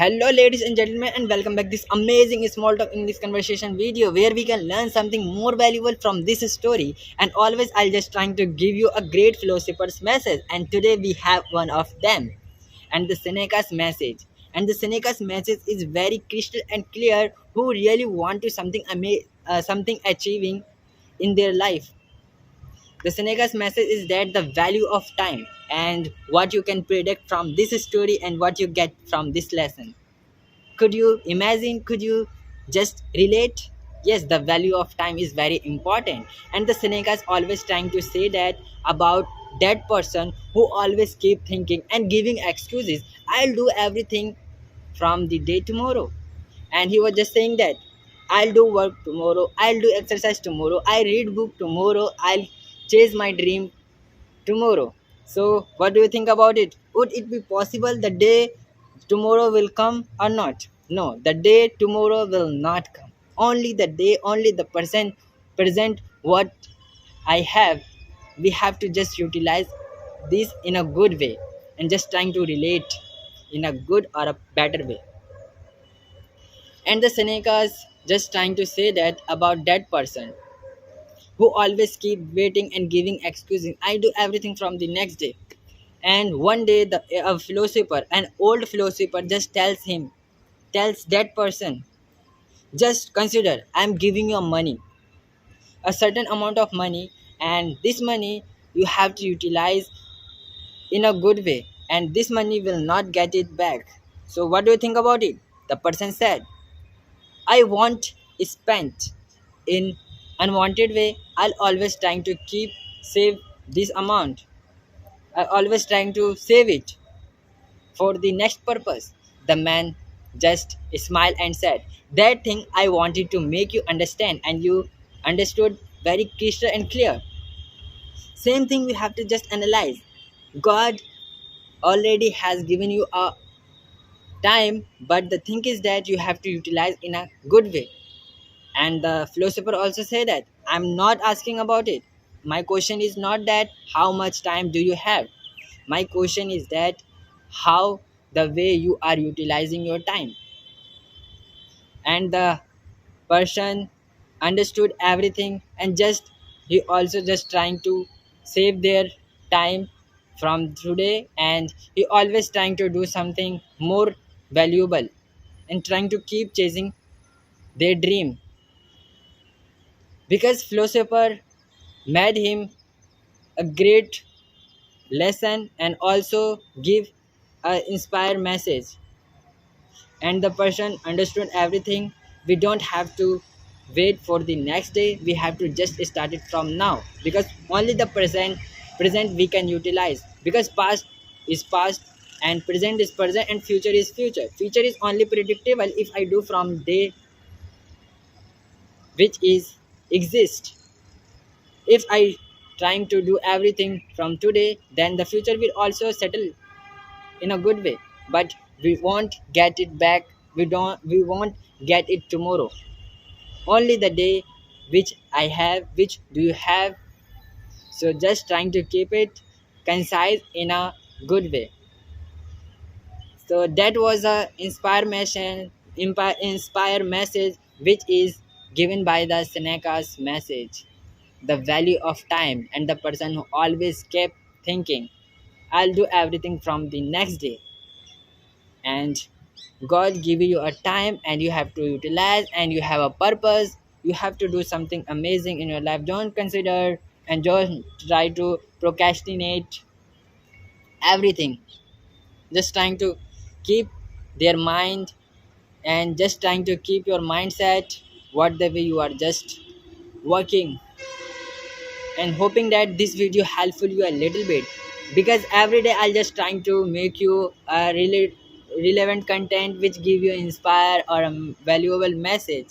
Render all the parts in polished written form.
Hello, ladies and gentlemen, and welcome back this amazing small talk English conversation video where we can learn something more valuable from this story. And always, I'll just trying to give you a great philosopher's message. And today we have one of them, and the Seneca's message. And the Seneca's message is very crystal and clear. Who really want to something achieving in their life. The Seneca's message is that the value of time and what you can predict from this story and what you get from this lesson. Could you imagine? Could you just relate? Yes, the value of time is very important, and the Seneca is always trying to say that about that person who always keep thinking and giving excuses. I'll do everything from the day tomorrow, and he was just saying that I'll do work tomorrow, I'll do exercise tomorrow, I read book tomorrow, I'll chase my dream tomorrow. So, what do you think about it? Would it be possible the day tomorrow will come or not? No, the day tomorrow will not come. Only the day, only the present what I have. We have to just utilize this in a good way and just trying to relate in a good or a better way. And the Senecas just trying to say that about that person who always keep waiting and giving excuses. I do everything from the next day. And one day, a philosopher, an old philosopher, just tells that person, just consider, I'm giving you money, a certain amount of money, and this money you have to utilize in a good way, and this money will not get it back. So, what do you think about it? The person said, I want spent in unwanted way. I'll always trying to keep save this amount. I always trying to save it for the next purpose. The man just smiled and said, that thing I wanted to make you understand, and you understood very crystal and clear. Same thing we have to just analyze. God already has given you a time, but the thing is that you have to utilize in a good way. And the philosopher also say that I'm not asking about it. My question is not that how much time do you have. My question is that how the way you are utilizing your time. And the person understood everything, and just he also just trying to save their time from today, and he always trying to do something more valuable and trying to keep chasing their dream, because philosopher made him a great lesson and also give a inspired message, and the person understood everything. We don't have to wait for the next day, we have to just start it from now, because only the present we can utilize, because past is past and present is present and future is future is only predictable if I do from day which is exist. If I trying to do everything from today, then the future will also settle in a good way, but we won't get it back. We won't get it tomorrow. Only the day which I have, which do you have. So just trying to keep it concise in a good way. So that was a inspire message which is given by the Seneca's message, the value of time, and the person who always kept thinking, I'll do everything from the next day. And God give you a time and you have to utilize, and you have a purpose. You have to do something amazing in your life. Don't consider and don't try to procrastinate everything. Just trying to keep their mind, and just trying to keep your mindset what the way you are just working, and hoping that this video helpful you a little bit, because every day I'll just trying to make you a really relevant content which give you inspire or a valuable message.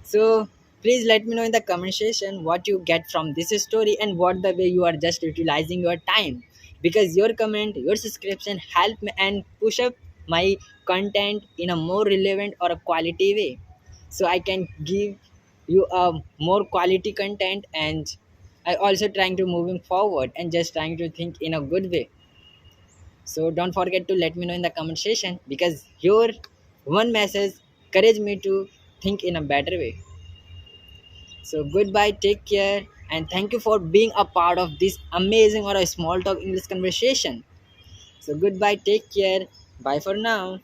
So please let me know in the comment section what you get from this story and what the way you are just utilizing your time, because your comment, your subscription help me and push up my content in a more relevant or a quality way, so I can give you a more quality content. And I also trying to moving forward and just trying to think in a good way. So don't forget to let me know in the comment section, because your one message encourage me to think in a better way. So goodbye, take care, and thank you for being a part of this amazing or a small talk English conversation. So goodbye, take care, bye for now.